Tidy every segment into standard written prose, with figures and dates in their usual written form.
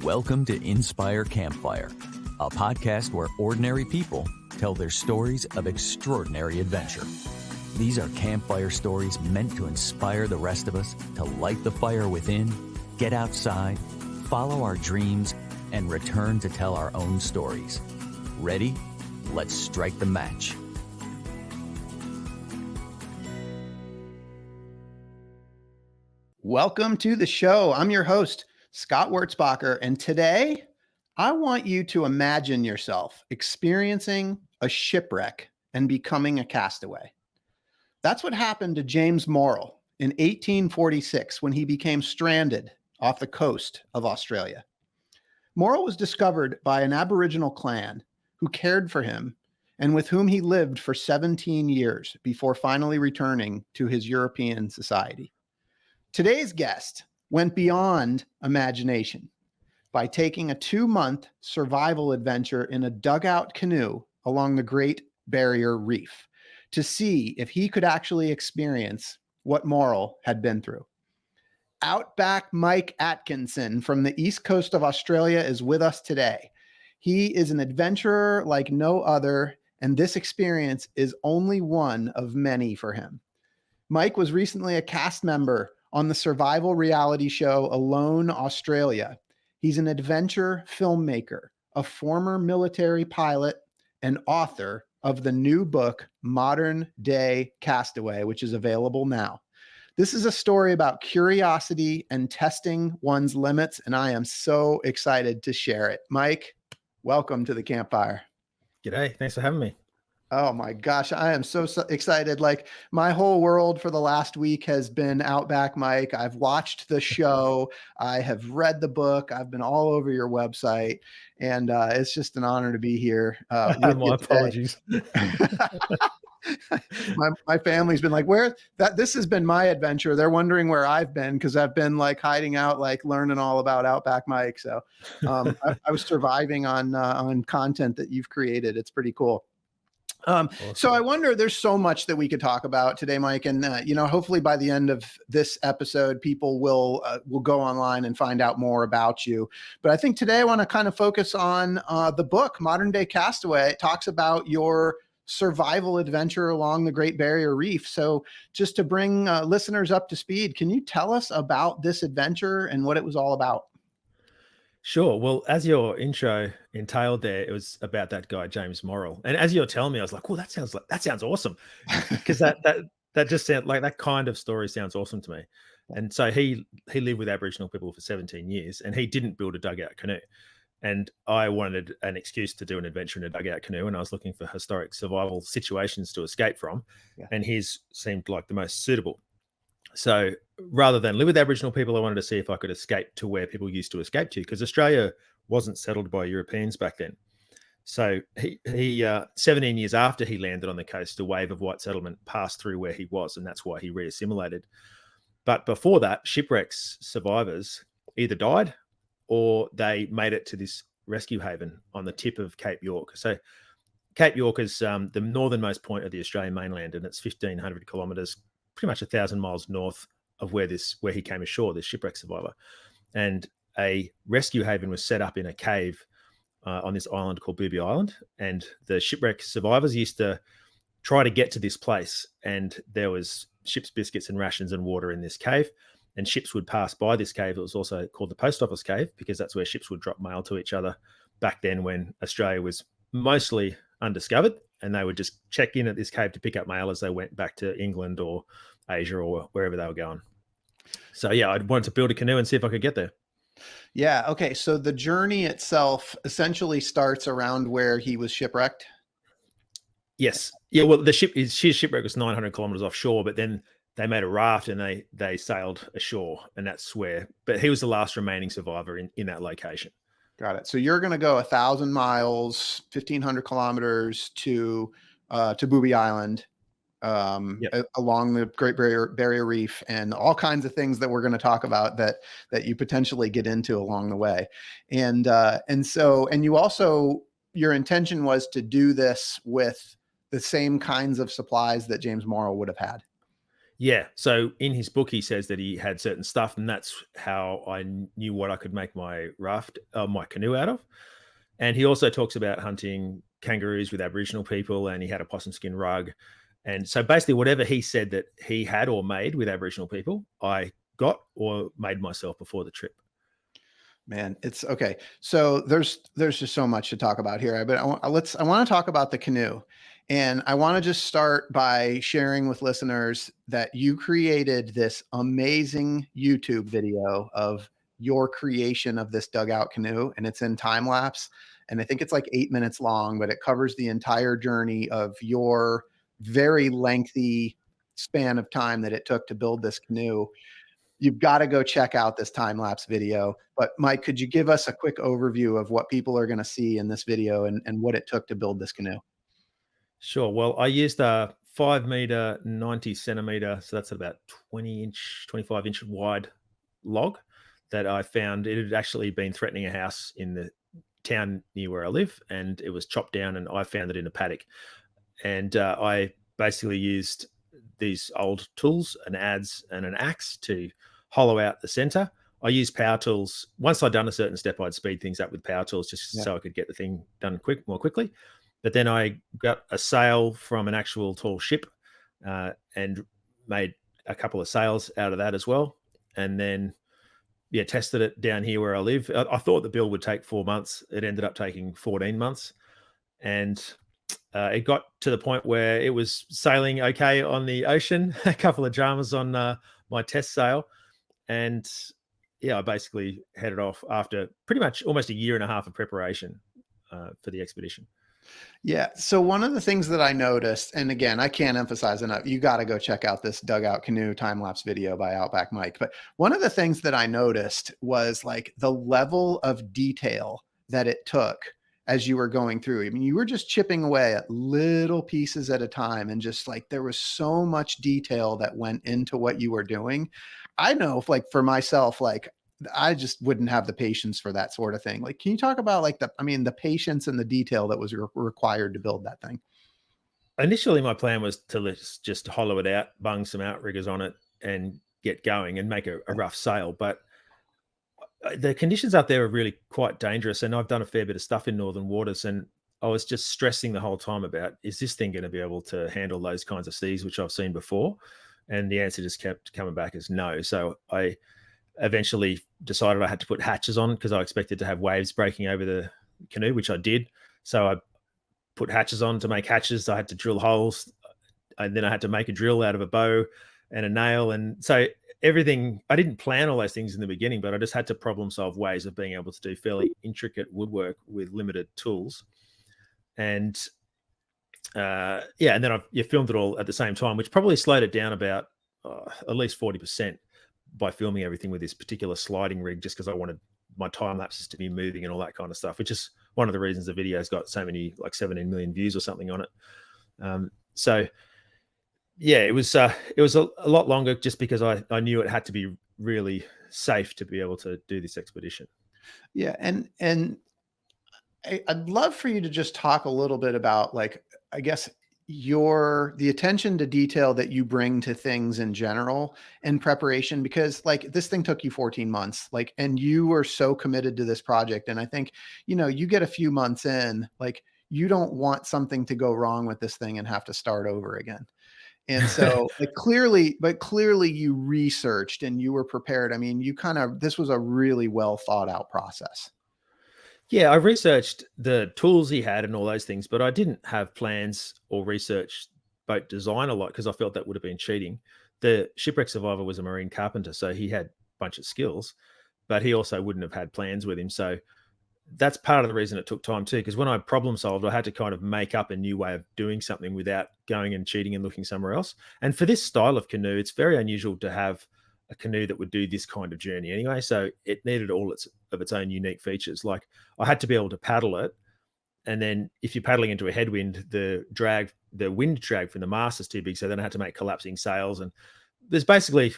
Welcome to Inspire Campfire, a podcast where ordinary people tell their stories of extraordinary adventure. These are campfire stories meant to inspire the rest of us to light the fire within, get outside, follow our dreams, and return to tell our own stories. Ready? Let's strike the match. Welcome to the show. I'm your host, Scott Wurtzbacher, and today I want you to imagine yourself experiencing a shipwreck and becoming a castaway. That's what happened to James Morrill in 1846 when he became stranded off the coast of Australia. Morrill was discovered by an Aboriginal clan who cared for him and with whom he lived for 17 years before finally returning to his European society. Today's guest went beyond imagination by taking a 2-month survival adventure in a dugout canoe along the Great Barrier Reef to see if he could actually experience what Morrill had been through. Outback Mike Atkinson from the east coast of Australia is with us today. He is an adventurer like no other, and this experience is only one of many for him. Mike was recently a cast member on the survival reality show Alone Australia. He's an adventure filmmaker, a former military pilot, and author of the new book, Modern Day Castaway, which is available now. This is a story about curiosity and testing one's limits, and I am so excited to share it. Mike, welcome to the Campfire. G'day. Thanks for having me. Oh my gosh, I am so excited. Like my whole world for the last week has been Outback Mike. I've watched the show. I have read the book. I've been all over your website, and it's just an honor to be here. My apologies. my family's been like, this has been my adventure. They're wondering where I've been because I've been like hiding out, like learning all about Outback Mike. So I was surviving on content that you've created. It's pretty cool. Awesome. So I wonder, there's so much that we could talk about today, Mike, and hopefully by the end of this episode, people will go online and find out more about you. But I think today I want to kind of focus on the book, Modern Day Castaway. It talks about your survival adventure along the Great Barrier Reef. So just to bring listeners up to speed, can you tell us about this adventure and what it was all about? Sure. Well, as your intro entailed there, it was about that guy, James Morrill. And as you're telling me, I was like, "Oh, that sounds awesome," because that just sounds like that kind of story sounds awesome to me. And so he lived with Aboriginal people for 17 years, and he didn't build a dugout canoe. And I wanted an excuse to do an adventure in a dugout canoe, and I was looking for historic survival situations to escape from, and his seemed like the most suitable. So rather than live with Aboriginal people, I wanted to see if I could escape to where people used to escape to, because Australia wasn't settled by Europeans back then. So he 17 years after he landed on the coast, a wave of white settlement passed through where he was, and that's why he reassimilated. But before that, shipwrecks survivors either died or they made it to this rescue haven on the tip of Cape York. So Cape York is the northernmost point of the Australian mainland, and it's 1,500 kilometres, pretty much 1,000 miles north of where he came ashore, this shipwreck survivor. And a rescue haven was set up in a cave on this island called Booby Island. And the shipwreck survivors used to try to get to this place. And there was ship's biscuits and rations and water in this cave. And ships would pass by this cave. It was also called the Post Office Cave because that's where ships would drop mail to each other back then when Australia was mostly undiscovered. And they would just check in at this cave to pick up mail as they went back to England or Asia or wherever they were going. So yeah, I wanted to build a canoe and see if I could get there. Yeah. Okay. So the journey itself essentially starts around where he was shipwrecked. Yes. Yeah. Well, his shipwreck was 900 kilometers offshore, but then they made a raft and they sailed ashore, and that's where. But he was the last remaining survivor in that location. Got it. So you're going to go 1,000 miles, 1,500 kilometers to Booby Island, along the Great Barrier Reef, and all kinds of things that we're going to talk about that you potentially get into along the way. And you also, your intention was to do this with the same kinds of supplies that James Morrill would have had. Yeah. So in his book, he says that he had certain stuff, and that's how I knew what I could make my my canoe out of. And he also talks about hunting kangaroos with Aboriginal people, and he had a possum skin rug. And so basically, whatever he said that he had or made with Aboriginal people, I got or made myself before the trip. Man, it's okay. So there's just so much to talk about here. But I want to talk about the canoe, and I want to just start by sharing with listeners that you created this amazing YouTube video of your creation of this dugout canoe, and it's in time lapse, and I think it's like 8 minutes long, but it covers the entire journey of your very lengthy span of time that it took to build this canoe. You've got to go check out this time lapse video. But Mike, could you give us a quick overview of what people are going to see in this video and what it took to build this canoe? Sure. Well, I used a 5 meter, 90 centimeter, so that's about 20-inch, 25-inch wide log that I found. It had actually been threatening a house in the town near where I live, and it was chopped down, and I found it in a paddock. And I basically used these old tools, an adze and an axe, to hollow out the center. I used power tools. Once I'd done a certain step, I'd speed things up with power tools just Yeah. so I could get the thing done more quickly. But then I got a sail from an actual tall ship and made a couple of sails out of that as well. And then, yeah, tested it down here where I live. I thought the build would take 4 months. It ended up taking 14 months. And it got to the point where it was sailing okay on the ocean, a couple of dramas on my test sail. And yeah, I basically headed off after pretty much almost a year and a half of preparation for the expedition. Yeah. So one of the things that I noticed, and again, I can't emphasize enough, you got to go check out this dugout canoe time lapse video by Outback Mike. But one of the things that I noticed was like the level of detail that it took as you were going through. I mean, you were just chipping away at little pieces at a time, and just like there was so much detail that went into what you were doing. I know, like for myself, like I just wouldn't have the patience for that sort of thing. Like, can you talk about like the patience and the detail that was required to build that thing? Initially, my plan was to just hollow it out, bung some outriggers on it, and get going and make a rough sail. But the conditions up there are really quite dangerous, and I've done a fair bit of stuff in northern waters, and I was just stressing the whole time about, is this thing going to be able to handle those kinds of seas which I've seen before? And the answer just kept coming back as no. So I eventually decided I had to put hatches on because I expected to have waves breaking over the canoe, which I did. So I put hatches on to make hatches. I had to drill holes, and then I had to make a drill out of a bow and a nail. And so everything, I didn't plan all those things in the beginning, but I just had to problem solve ways of being able to do fairly intricate woodwork with limited tools. And yeah, and then you filmed it all at the same time, which probably slowed it down about at least 40% by filming everything with this particular sliding rig, just because I wanted my time lapses to be moving and all that kind of stuff, which is one of the reasons the video's got so many, like 17 million views or something on it. So yeah, it was a lot longer just because I knew it had to be really safe to be able to do this expedition. Yeah. And I'd love for you to just talk a little bit about, like, I guess the attention to detail that you bring to things in general in preparation, because like this thing took you 14 months, like, and you were so committed to this project. And I think, you get a few months in, like, you don't want something to go wrong with this thing and have to start over again. And so like clearly you researched and you were prepared. I mean, this was a really well thought out process. Yeah, I researched the tools he had and all those things, but I didn't have plans or research boat design a lot because I felt that would have been cheating. The shipwreck survivor was a marine carpenter, so he had a bunch of skills, but he also wouldn't have had plans with him. So that's part of the reason it took time too, because when I problem solved, I had to kind of make up a new way of doing something without going and cheating and looking somewhere else. And for this style of canoe, it's very unusual to have a canoe that would do this kind of journey anyway. So it needed all of its own unique features. Like I had to be able to paddle it. And then if you're paddling into a headwind, the wind drag from the mast is too big. So then I had to make collapsing sails. And there's basically,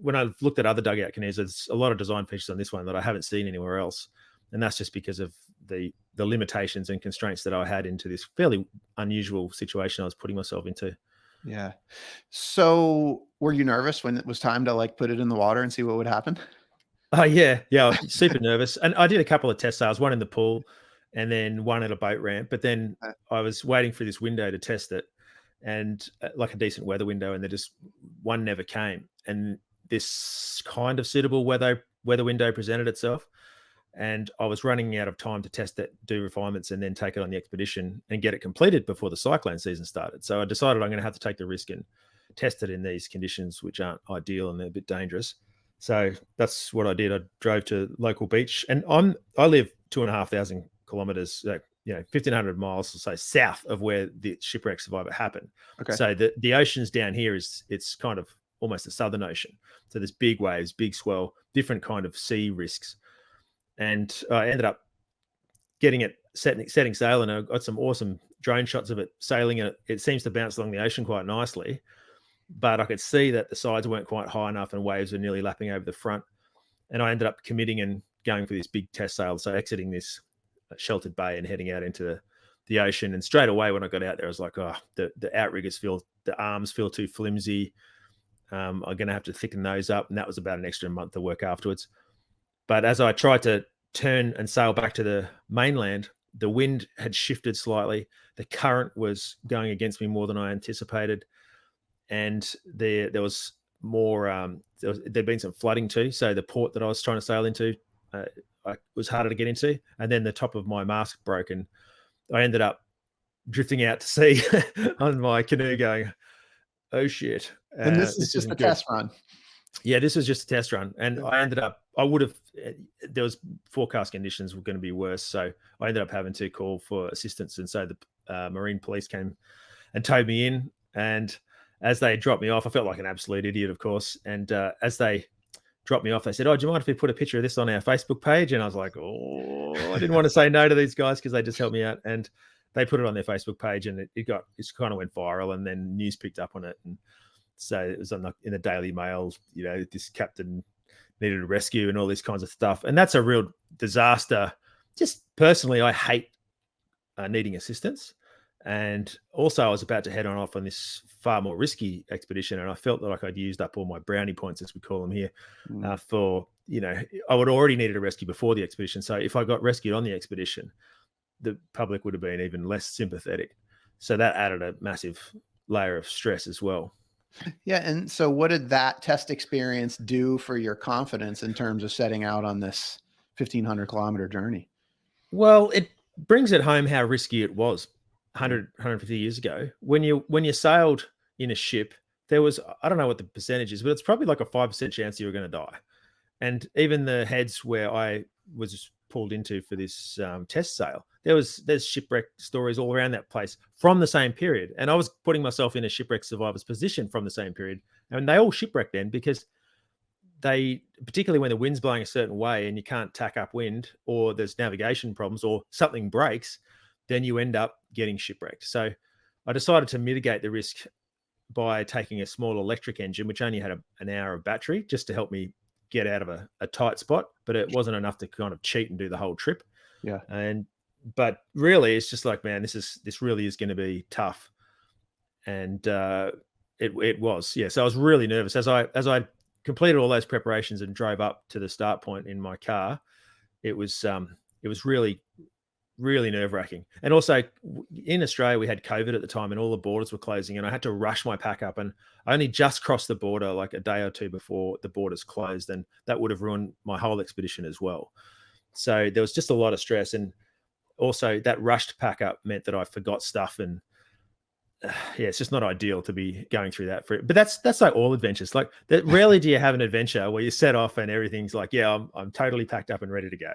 when I've looked at other dugout canoes, there's a lot of design features on this one that I haven't seen anywhere else. And that's just because of the limitations and constraints that I had into this fairly unusual situation I was putting myself into. Yeah. So were you nervous when it was time to like put it in the water and see what would happen? Oh yeah, I was super nervous, and I did a couple of test sails, one in the pool, and then one at a boat ramp. But then Uh, I was waiting for this window to test it, and like a decent weather window, and there just one never came. And this kind of suitable weather window presented itself, and I was running out of time to test it, do refinements, and then take it on the expedition and get it completed before the cyclone season started. So I decided I'm going to have to take the risk and test it in these conditions, which aren't ideal and they're a bit dangerous. So that's what I did. I drove to local beach, and I live 2,500 kilometers, 1,500 miles or so south of where the shipwreck survivor happened. okay. So the oceans down here it's kind of almost a southern ocean. So there's big waves, big swell, different kind of sea risks. And I ended up getting it setting sail, and I got some awesome drone shots of it sailing, and it seems to bounce along the ocean quite nicely. But I could see that the sides weren't quite high enough and waves were nearly lapping over the front. And I ended up committing and going for this big test sail. So exiting this sheltered bay and heading out into the ocean. And straight away when I got out there, I was like, oh, the outriggers the arms feel too flimsy. I'm going to have to thicken those up. And that was about an extra month of work afterwards. But as I tried to turn and sail back to the mainland, the wind had shifted slightly. The current was going against me more than I anticipated. And there was more, there'd been some flooding too. So the port that I was trying to sail into was harder to get into. And then the top of my mast broke, and I ended up drifting out to sea on my canoe going, oh shit. And this is just isn't a good. test run. Yeah, this was just a test run. And there was forecast conditions were going to be worse. So I ended up having to call for assistance. And so the Marine police came and towed me in. And as they dropped me off, I felt like an absolute idiot, of course. And as they dropped me off, they said, oh, do you mind if we put a picture of this on our Facebook page? And I was like, oh, I didn't want to say no to these guys because they just helped me out. And they put it on their Facebook page, and it kind of went viral, and then news picked up on it. And so it was in the Daily Mail, this captain needed a rescue and all this kinds of stuff. And that's a real disaster. Just personally, I hate needing assistance. And also I was about to head off on this far more risky expedition. And I felt like I'd used up all my brownie points, as we call them here, I would already needed a rescue before the expedition. So if I got rescued on the expedition, the public would have been even less sympathetic. So that added a massive layer of stress as well. Yeah. And so what did that test experience do for your confidence in terms of setting out on this 1,500 kilometer journey? Well, it brings it home how risky it was 150 years ago. When you sailed in a ship, there was, I don't know what the percentage is, but it's probably like a 5% chance you were going to die. And even the heads where I was pulled into for this test sail, there's shipwreck stories all around that place from the same period. And I was putting myself in a shipwreck survivor's position from the same period. And they all shipwrecked then because particularly when the wind's blowing a certain way and you can't tack up wind, or there's navigation problems, or something breaks, then you end up getting shipwrecked. So I decided to mitigate the risk by taking a small electric engine, which only had an hour of battery, just to help me get out of a tight spot. But it wasn't enough to kind of cheat and do the whole trip. Yeah. But really, it's just like, man, this really is going to be tough. And it was, yeah. So I was really nervous as I completed all those preparations and drove up to the start point in my car. It was really, really nerve-wracking. And also in Australia, we had COVID at the time and all the borders were closing, and I had to rush my pack up, and I only just crossed the border like a day or two before the borders closed, and that would have ruined my whole expedition as well. So there was just a lot of stress, and also that rushed pack up meant that I forgot stuff, and yeah, it's just not ideal to be going through that but that's like all adventures. Like that, rarely do you have an adventure where you set off and everything's like, yeah, I'm totally packed up and ready to go.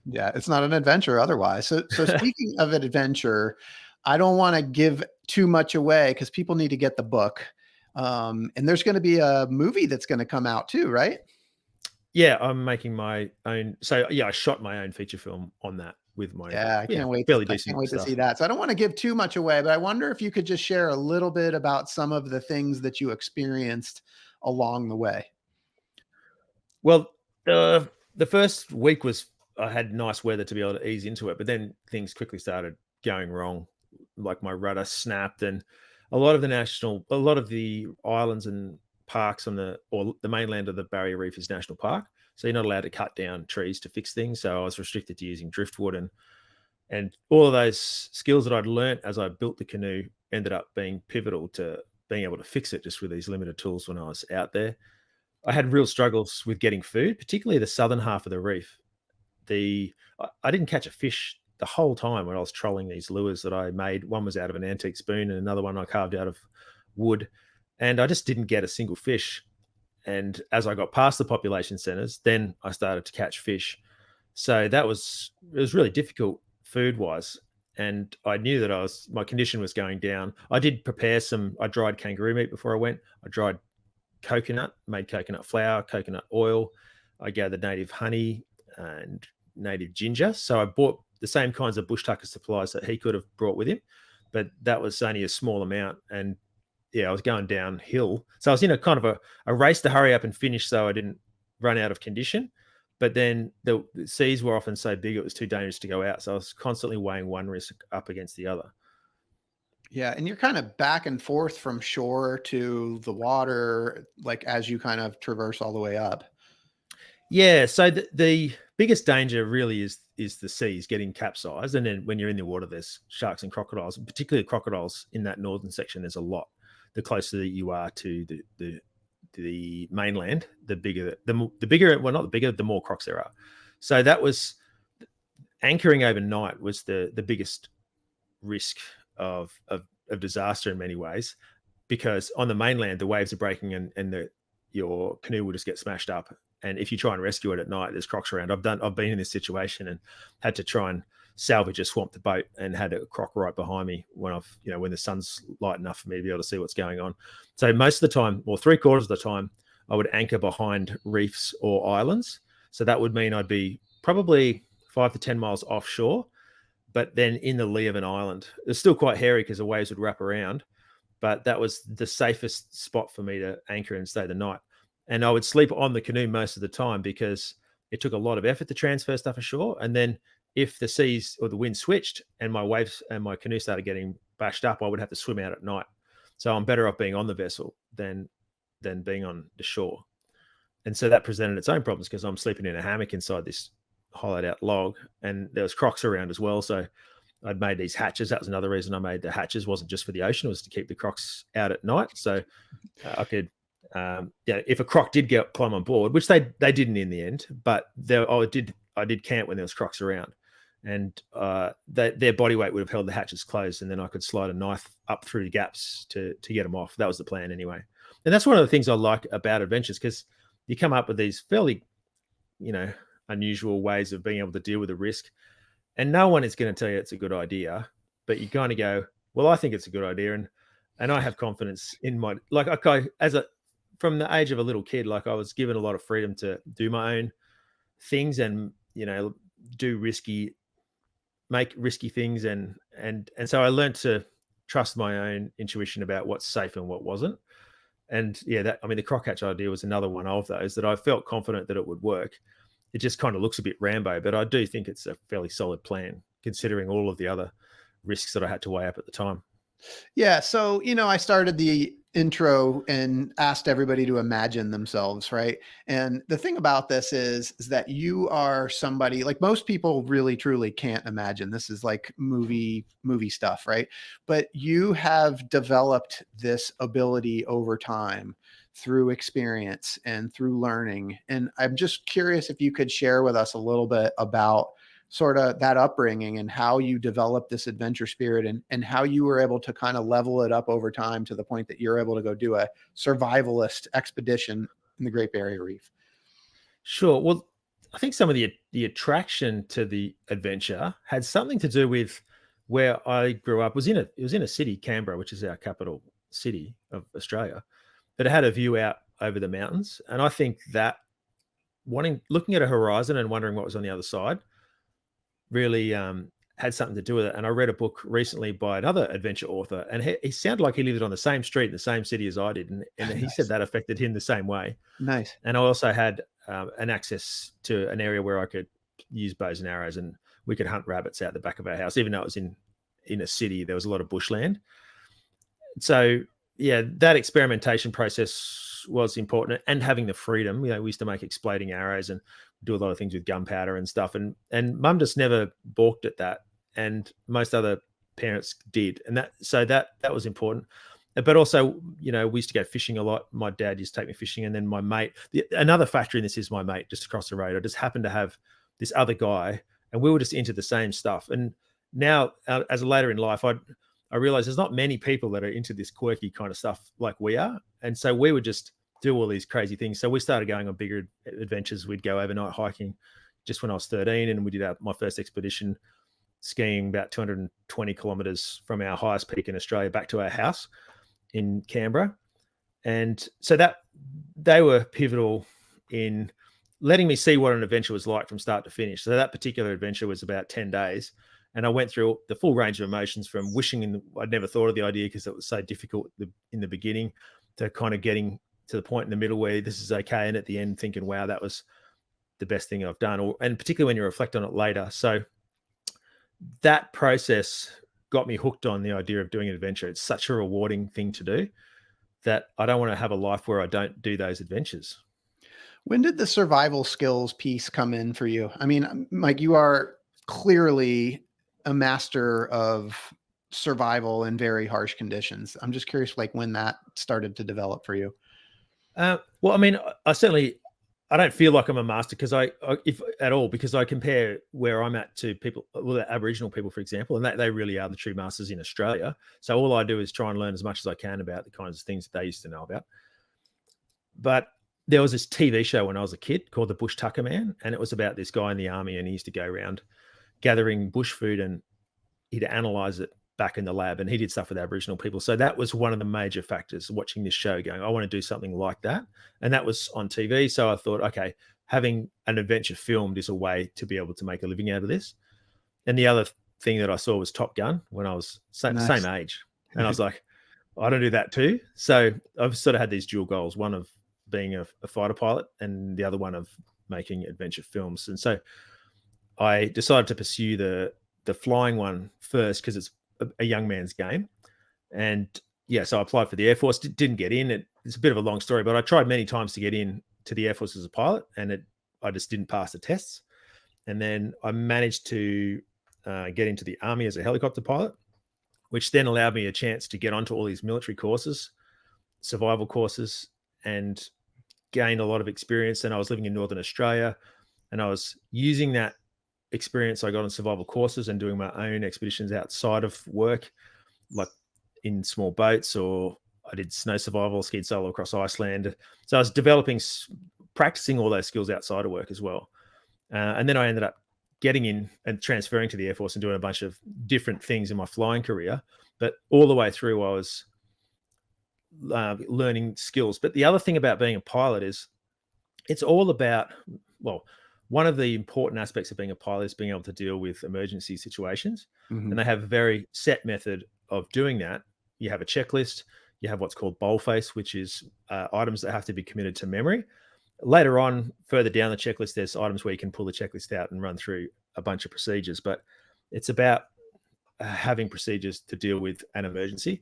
Yeah, it's not an adventure otherwise. So speaking of an adventure, I don't want to give too much away because people need to get the book. And there's going to be a movie that's going to come out too, right? Yeah, I'm making my own. So yeah, I shot my own feature film on that with my I can't wait. Fairly I decent can't wait stuff to see that. So I don't want to give too much away, but I wonder if you could just share a little bit about some of the things that you experienced along the way. Well, the first week I had nice weather to be able to ease into it, but then things quickly started going wrong. Like my rudder snapped, and a lot of the islands and parks or the mainland of the Barrier Reef is national park. So you're not allowed to cut down trees to fix things. So I was restricted to using driftwood, and all of those skills that I'd learnt as I built the canoe ended up being pivotal to being able to fix it just with these limited tools when I was out there. I had real struggles with getting food, particularly the southern half of the reef. I didn't catch a fish the whole time when I was trolling these lures that I made. One was out of an antique spoon and another one I carved out of wood. And I just didn't get a single fish. And as I got past the population centers, then I started to catch fish. So it was really difficult food wise. And I knew that my condition was going down. I did prepare I dried kangaroo meat before I went. I dried coconut, made coconut flour, coconut oil. I gathered native honey and native ginger. So I bought the same kinds of bush tucker supplies that he could have brought with him, but that was only a small amount. And yeah, I was going downhill. So I was in a kind of a race to hurry up and finish so I didn't run out of condition. But then the seas were often so big it was too dangerous to go out. So I was constantly weighing one risk up against the other. Yeah, and you're kind of back and forth from shore to the water, like as you kind of traverse all the way up. Yeah, so the biggest danger really is the seas getting capsized, and then when you're in the water, there's sharks and crocodiles, and particularly crocodiles in that northern section. There's a lot. The closer that you are to the mainland, the bigger, well, not the bigger, the more crocs there are. So that was anchoring overnight was the biggest risk of disaster in many ways, because on the mainland the waves are breaking and your canoe will just get smashed up. And if you try and rescue it at night, there's crocs around. I've been in this situation and had to try and salvage a swamped boat and had a croc right behind me when the sun's light enough for me to be able to see what's going on. So most of the time, or 3/4 of the time, I would anchor behind reefs or islands. So that would mean I'd be probably 5 to 10 miles offshore, but then in the lee of an island. It's still quite hairy because the waves would wrap around, but that was the safest spot for me to anchor and stay the night. And I would sleep on the canoe most of the time because it took a lot of effort to transfer stuff ashore. And then if the seas or the wind switched and my waves and my canoe started getting bashed up, I would have to swim out at night. So I'm better off being on the vessel than being on the shore. And so that presented its own problems because I'm sleeping in a hammock inside this hollowed out log, and there was crocs around as well. So I'd made these hatches. That was another reason I made the hatches. It wasn't just for the ocean, it was to keep the crocs out at night. So I could, if a croc did climb on board, which they didn't in the end, but I did camp when there was crocs around, and their body weight would have held the hatches closed, and then I could slide a knife up through the gaps to get them off. That was the plan anyway. And that's one of the things I like about adventures, because you come up with these fairly, unusual ways of being able to deal with the risk, and no one is going to tell you it's a good idea, but you kind of go, well, I think it's a good idea, and I have confidence in my, from the age of a little kid, like I was given a lot of freedom to do my own things and make risky things, and so I learned to trust my own intuition about what's safe and what wasn't. And the croc hatch idea was another one of those that I felt confident that it would work. It just kind of looks a bit Rambo, but I do think it's a fairly solid plan considering all of the other risks that I had to weigh up at the time. Yeah. So, I started the intro and asked everybody to imagine themselves, right? And the thing about this is that you are somebody, like most people really truly can't imagine. This is like movie stuff, right? But you have developed this ability over time through experience and through learning. And I'm just curious if you could share with us a little bit about sort of that upbringing and how you developed this adventure spirit and how you were able to kind of level it up over time to the point that you're able to go do a survivalist expedition in the Great Barrier Reef. Sure. Well, I think some of the attraction to the adventure had something to do with where I grew up. It was in a city, Canberra, which is our capital city of Australia, but it had a view out over the mountains. And I think that looking at a horizon and wondering what was on the other side really had something to do with it. And I read a book recently by another adventure author, and he sounded like he lived on the same street in the same city as I did. And he Nice. said that affected him the same way. Nice. And I also had an access to an area where I could use bows and arrows, and we could hunt rabbits out the back of our house. Even though it was in a city, there was a lot of bushland. So yeah, that experimentation process was important, and having the freedom. We used to make exploding arrows and do a lot of things with gunpowder and stuff. And Mum just never balked at that, and most other parents did, and that was important. But also, we used to go fishing a lot. My dad used to take me fishing, and then my mate. Another factor in this is my mate just across the road. I just happened to have this other guy, and we were just into the same stuff. And now, as a later in life, I realized there's not many people that are into this quirky kind of stuff like we are. And so we would just do all these crazy things. So we started going on bigger adventures. We'd go overnight hiking just when I was 13, and we did my first expedition skiing about 220 kilometers from our highest peak in Australia back to our house in Canberra. And so that they were pivotal in letting me see what an adventure was like from start to finish. So that particular adventure was about 10 days. And I went through the full range of emotions, from wishing I'd never thought of the idea because it was so difficult in the beginning, to kind of getting to the point in the middle where this is okay, and at the end thinking, wow, that was the best thing I've done. And particularly when you reflect on it later. So that process got me hooked on the idea of doing an adventure. It's such a rewarding thing to do that I don't want to have a life where I don't do those adventures. When did the survival skills piece come in for you? I mean, Mike, you are clearly a master of survival in very harsh conditions. I'm just curious, like, when that started to develop for you. Well, I mean, I don't feel like I'm a master if at all, because I compare where I'm at to people, well, Aboriginal people, for example, and they really are the true masters in Australia. So all I do is try and learn as much as I can about the kinds of things that they used to know about. But there was this TV show when I was a kid called The Bush Tucker Man, and it was about this guy in the army, and he used to go around gathering bush food, and he'd analyze it back in the lab, and he did stuff with Aboriginal people. So that was one of the major factors watching this show, going, I want to do something like that. And that was on TV. So I thought, okay, having an adventure filmed is a way to be able to make a living out of this. And the other thing that I saw was Top Gun when I was same age. And I was like, I don't do that too. So I've sort of had these dual goals, one of being a fighter pilot and the other one of making adventure films. And so I decided to pursue the flying one first because it's a young man's game. And yeah, so I applied for the Air Force, didn't get in. It's a bit of a long story, but I tried many times to get in to the Air Force as a pilot, and I just didn't pass the tests. And then I managed to get into the Army as a helicopter pilot, which then allowed me a chance to get onto all these military courses, survival courses, and gain a lot of experience. And I was living in Northern Australia, and I was using that experience I got on survival courses and doing my own expeditions outside of work, like in small boats, or I did snow survival, skied solo across Iceland. So I was practicing all those skills outside of work as well. And then I ended up getting in and transferring to the Air Force and doing a bunch of different things in my flying career. But all the way through, I was learning skills. But the other thing about being a pilot is it's all about, well, one of the important aspects of being a pilot is being able to deal with emergency situations. Mm-hmm. And they have a very set method of doing that. You have a checklist. You have what's called boldface, which is items that have to be committed to memory. Later on, further down the checklist, there's items where you can pull the checklist out and run through a bunch of procedures. But it's about having procedures to deal with an emergency.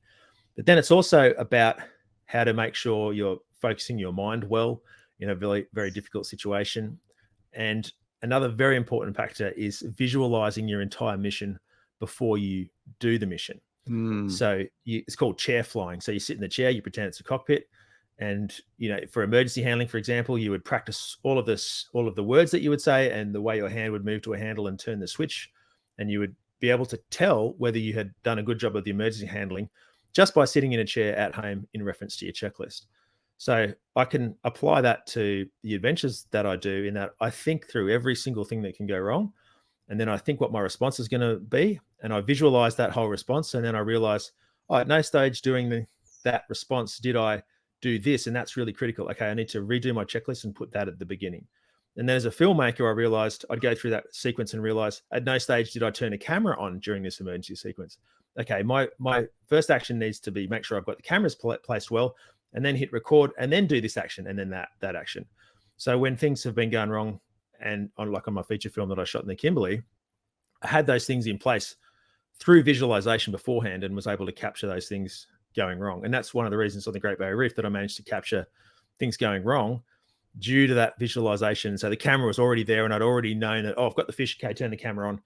But then it's also about how to make sure you're focusing your mind well in a very, very difficult situation. And another very important factor is visualizing your entire mission before you do the mission. So it's called chair flying. So you sit in the chair, you pretend it's a cockpit. And, for emergency handling, for example, you would practice all of the words that you would say and the way your hand would move to a handle and turn the switch. And you would be able to tell whether you had done a good job of the emergency handling just by sitting in a chair at home in reference to your checklist. So I can apply that to the adventures that I do, in that I think through every single thing that can go wrong. And then I think what my response is going to be, and I visualize that whole response. And then I realize, at no stage during that response did I do this. And that's really critical. Okay, I need to redo my checklist and put that at the beginning. And then as a filmmaker, I realized I'd go through that sequence and realize at no stage did I turn a camera on during this emergency sequence. Okay, my first action needs to be make sure I've got the cameras placed well, and then hit record, and then do this action, and then that action. So when things have been going wrong, and on my feature film that I shot in the Kimberley, I had those things in place through visualization beforehand and was able to capture those things going wrong. And that's one of the reasons on the Great Barrier Reef that I managed to capture things going wrong due to that visualization. So the camera was already there and I'd already known that, oh, I've got the fish. Okay, turn the camera on.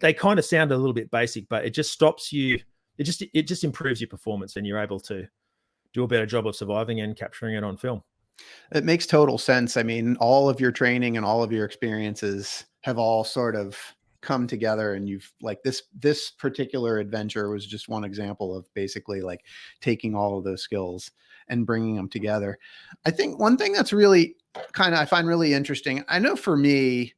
They kind of sound a little bit basic, but it just stops you. It just improves your performance and you're able to do a better job of surviving and capturing it on film. It makes total sense. I mean, all of your training and all of your experiences have all sort of come together, and you've like this particular adventure was just one example of basically like taking all of those skills and bringing them together. I think one thing that's really I find really interesting, I know for me,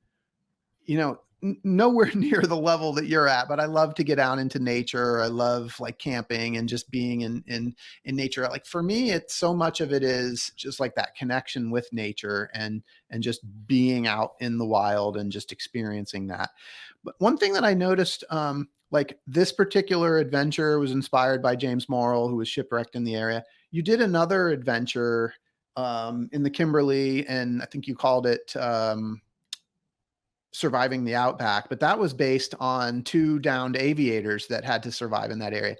nowhere near the level that you're at, but I love to get out into nature. I love like camping and just being in nature. Like for me, it's so much of it is just like that connection with nature and just being out in the wild and just experiencing that. But one thing that I noticed, like this particular adventure was inspired by James Morrill, who was shipwrecked in the area. You did another adventure in the Kimberley, and I think you called it Surviving the Outback, but that was based on 2 downed aviators that had to survive in that area.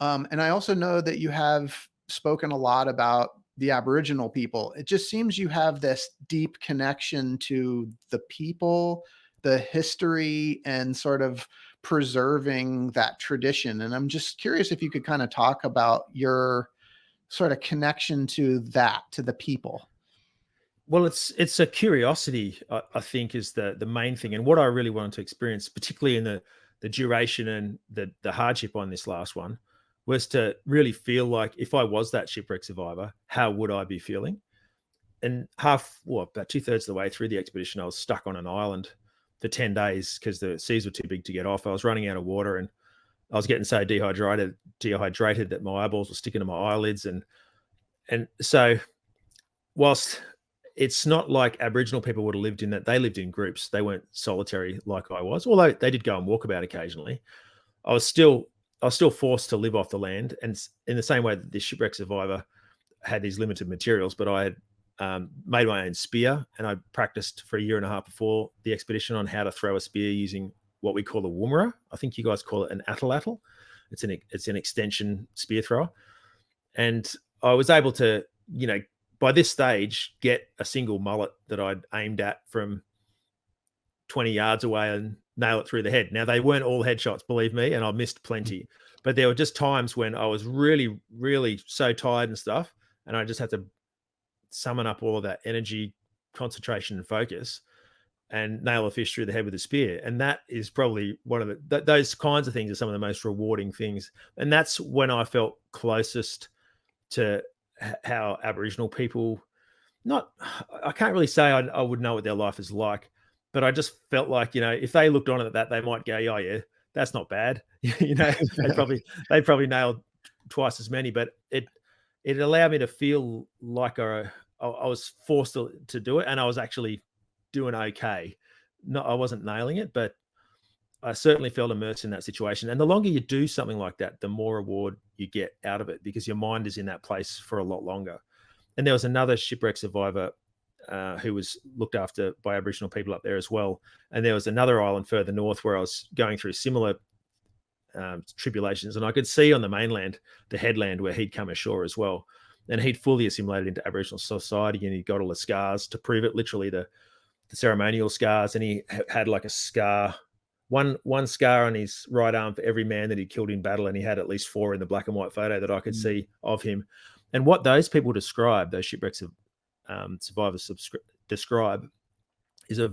And I also know that you have spoken a lot about the Aboriginal people. It just seems you have this deep connection to the people, the history, and sort of preserving that tradition. And I'm just curious if you could kind of talk about your sort of connection to that, to the people. Well, it's a curiosity, I think, is the main thing. And what I really wanted to experience, particularly in the duration and the hardship on this last one, was to really feel like if I was that shipwreck survivor, how would I be feeling? And about 2/3 of the way through the expedition, I was stuck on an island for 10 days because the seas were too big to get off. I was running out of water and I was getting so dehydrated that my eyeballs were sticking to my eyelids. And so whilst it's not like Aboriginal people would have lived in that. They lived in groups. They weren't solitary like I was, although they did go and walk about occasionally. I was still forced to live off the land. And in the same way that this shipwreck survivor had these limited materials, but I had made my own spear, and I practiced for 1.5 years before the expedition on how to throw a spear using what we call a woomera. I think you guys call it an atlatl. It's an extension spear thrower. And I was able to, by this stage, get a single mullet that I'd aimed at from 20 yards away and nail it through the head. Now, they weren't all headshots, believe me, and I missed plenty. But there were just times when I was really, really so tired and stuff, and I just had to summon up all of that energy, concentration, and focus and nail a fish through the head with a spear. And that is probably one of those kinds of things are some of the most rewarding things. And that's when I felt closest to how Aboriginal people, I can't really say I would know what their life is like, but I just felt like, if they looked on at that, they might go, oh yeah, that's not bad. They probably nailed twice as many, but it allowed me to feel like I was forced to do it, and I was actually doing okay. No, I wasn't nailing it, but I certainly felt immersed in that situation. And the longer you do something like that, the more reward you get out of it, because your mind is in that place for a lot longer. And there was another shipwreck survivor who was looked after by Aboriginal people up there as well. And there was another island further north where I was going through similar tribulations. And I could see on the mainland, the headland where he'd come ashore as well. And he'd fully assimilated into Aboriginal society, and he got all the scars to prove it, literally the ceremonial scars. And he had like a scar, one scar on his right arm for every man that he killed in battle, and he had at least 4 in the black and white photo that I could see of him. And what those people describe, those shipwrecks survivors describe, is a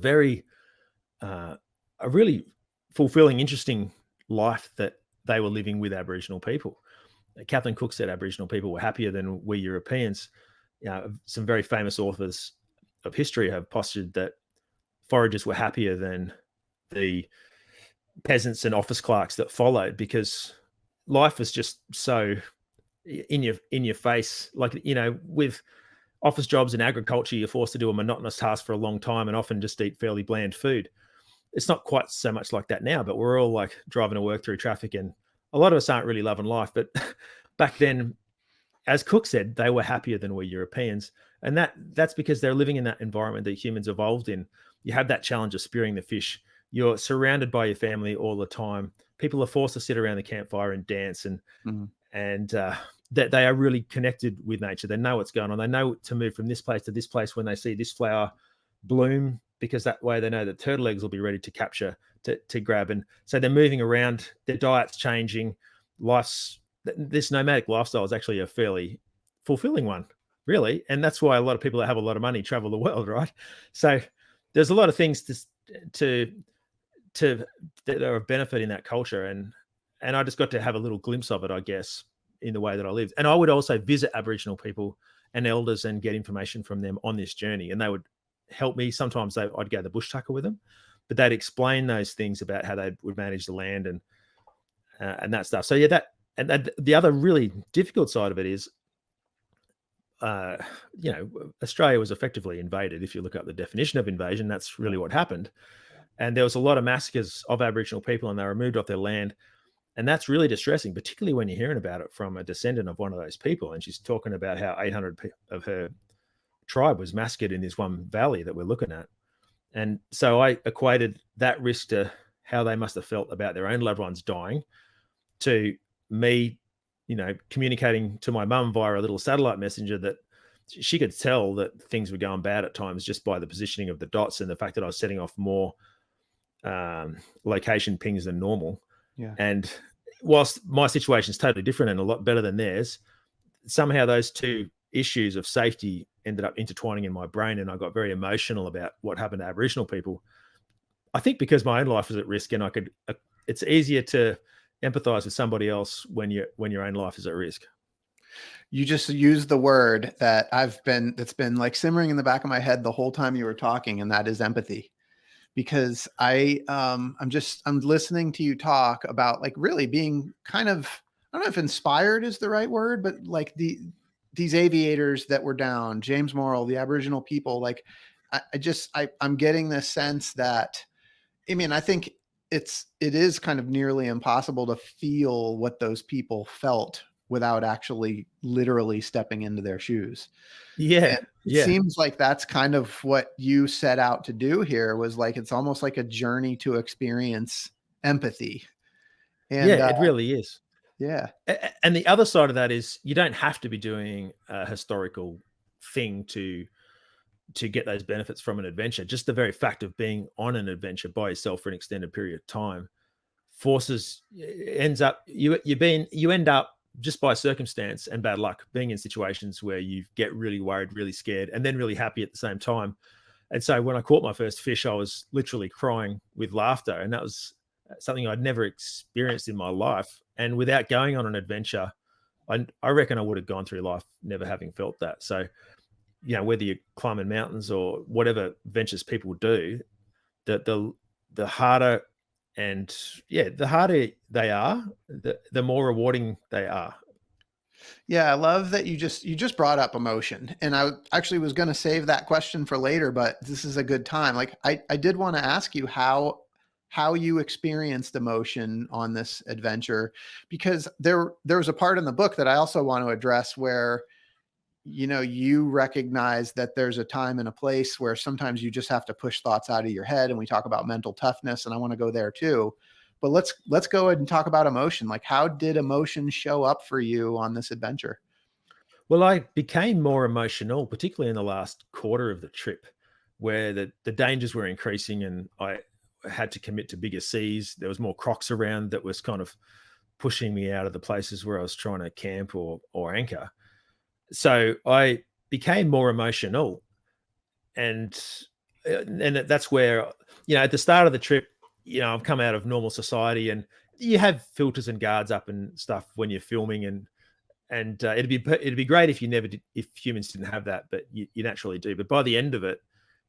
really fulfilling, interesting life that they were living with Aboriginal people. Kathleen Cook said Aboriginal people were happier than we Europeans. Some very famous authors of history have postulated that foragers were happier than the peasants and office clerks that followed, because life was just so in your face. Like, with office jobs in agriculture, you're forced to do a monotonous task for a long time and often just eat fairly bland food. It's not quite so much like that now, but we're all like driving to work through traffic, and a lot of us aren't really loving life. But back then, as Cook said, they were happier than we Europeans. And that's because they're living in that environment that humans evolved in. You have that challenge of spearing the fish. You're surrounded by your family all the time. People are forced to sit around the campfire and dance, and that they are really connected with nature. They know what's going on. They know to move from this place to this place when they see this flower bloom, because that way they know that turtle eggs will be ready to capture, to grab. And so they're moving around, their diet's changing. This nomadic lifestyle is actually a fairly fulfilling one, really. And that's why a lot of people that have a lot of money travel the world, right? So there's a lot of things that are benefiting that culture. And I just got to have a little glimpse of it, I guess, in the way that I lived. And I would also visit Aboriginal people and elders and get information from them on this journey. And they would help me. Sometimes I'd go to the bush tucker with them, but they'd explain those things about how they would manage the land and that stuff. So yeah, the other really difficult side of it is, Australia was effectively invaded. If you look up the definition of invasion, that's really what happened. And there was a lot of massacres of Aboriginal people, and they were removed off their land. And that's really distressing, particularly when you're hearing about it from a descendant of one of those people. And she's talking about how 800 of her tribe was massacred in this one valley that we're looking at. And so I equated that risk to how they must have felt about their own loved ones dying, to me, communicating to my mum via a little satellite messenger that she could tell that things were going bad at times just by the positioning of the dots and the fact that I was setting off more location pings than normal. Yeah. And whilst my situation is totally different and a lot better than theirs, somehow those two issues of safety ended up intertwining in my brain, and I got very emotional about what happened to Aboriginal people. I think because my own life was at risk, and it's easier to empathize with somebody else when your own life is at risk. You just used the word that's been like simmering in the back of my head the whole time you were talking, and that is empathy. Because I'm listening to you talk about like really being kind of, I don't know if inspired is the right word, but like these aviators that were down, James Morrill, the Aboriginal people, like I'm getting this sense that, I think it is kind of nearly impossible to feel what those people felt without actually literally stepping into their shoes. Yeah. It seems like that's kind of what you set out to do here, was like, it's almost like a journey to experience empathy. And it really is. Yeah. And the other side of that is you don't have to be doing a historical thing to get those benefits from an adventure. Just the very fact of being on an adventure by yourself for an extended period of time you end up just by circumstance and bad luck being in situations where you get really worried, really scared, and then really happy at the same time. And so when I caught my first fish, I was literally crying with laughter. And that was something I'd never experienced in my life. And without going on an adventure, I reckon I would have gone through life never having felt that. So, whether you're climbing mountains or whatever ventures people do, the harder the harder they are, the more rewarding they are. Yeah, I love that you just brought up emotion. And I actually was going to save that question for later, but this is a good time. Like I did want to ask you how you experienced emotion on this adventure, because there was a part in the book that I also want to address where you recognize that there's a time and a place where sometimes you just have to push thoughts out of your head. And we talk about mental toughness, and I want to go there too. But let's go ahead and talk about emotion. Like, how did emotion show up for you on this adventure? Well, I became more emotional, particularly in the last quarter of the trip, where the dangers were increasing and I had to commit to bigger seas. There was more crocs around that was kind of pushing me out of the places where I was trying to camp or anchor. So I became more emotional, and that's where, at the start of the trip, I've come out of normal society, and you have filters and guards up and stuff when you're filming, and it'd be great if humans didn't have that, but you naturally do. But by the end of it,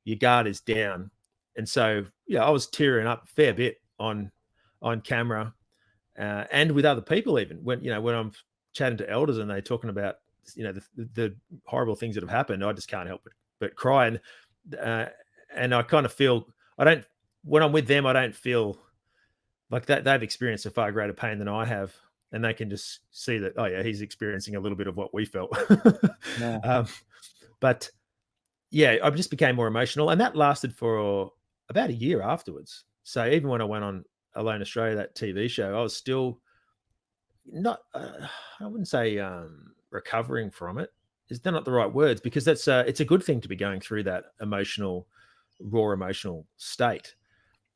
your guard is down, and so I was tearing up a fair bit on camera, and with other people, even when I'm chatting to elders and they're talking about the horrible things that have happened, I just can't help but cry. And I kind of feel when I'm with them, I don't feel like that they've experienced a far greater pain than I have, and they can just see that, oh yeah, he's experiencing a little bit of what we felt. Yeah. But yeah, I just became more emotional, and that lasted for about a year afterwards. So even when I went on Alone Australia, that TV show, I was still not, I wouldn't say recovering from it. They're not the right words, because it's a good thing to be going through that raw emotional state.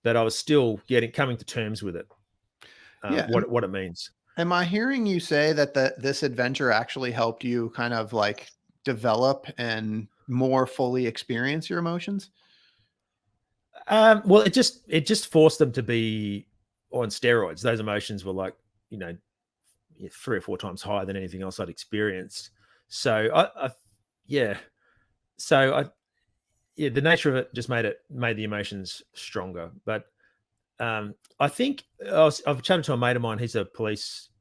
That I was still coming to terms with it, Yeah. what it means. Am I hearing you say that this adventure actually helped you kind of like develop and more fully experience your emotions? Well, it just forced them to be on steroids. Those emotions were like, you know, 3 or 4 times higher than anything else I'd experienced. So yeah. So the nature of it just made the emotions stronger. But I think I've chatted to a mate of mine. He's a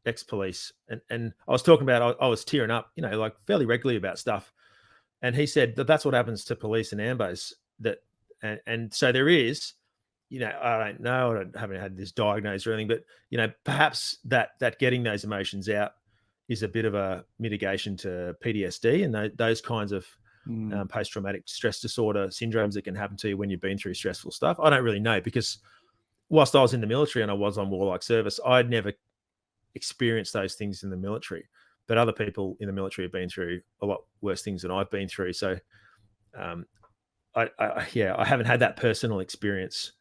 ex-police, and I was talking about, I was tearing up, like fairly regularly about stuff. And he said that that's what happens to police and ambos. And so there is, I don't know, I haven't had this diagnosed or anything, but perhaps that getting those emotions out is a bit of a mitigation to PTSD and those kinds of post-traumatic stress disorder syndromes that can happen to you when you've been through stressful stuff. I don't really know, because whilst I was in the military and I was on warlike service, I'd never experienced those things in the military. But other people in the military have been through a lot worse things than I've been through. So, I haven't had that personal experience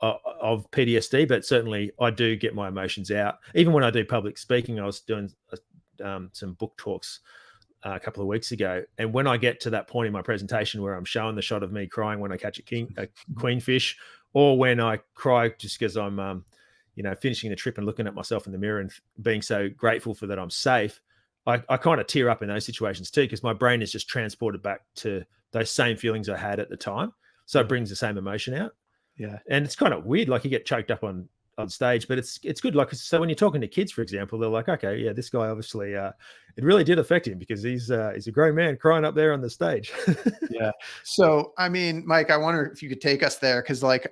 of PTSD, but certainly I do get my emotions out. Even when I do public speaking, I was doing some book talks a couple of weeks ago, and when I get to that point in my presentation where I'm showing the shot of me crying when I catch a queenfish, or when I cry just because I'm finishing the trip and looking at myself in the mirror and being so grateful for that I'm safe, I kind of tear up in those situations too, because my brain is just transported back to those same feelings I had at the time. So it brings the same emotion out. Yeah. And it's kind of weird, like you get choked up on stage, but it's good. Like, so when you're talking to kids, for example, they're like, okay, yeah, this guy obviously, it really did affect him, because he's a grown man crying up there on the stage. Yeah. So, I mean, Mike, I wonder if you could take us there. Cause like,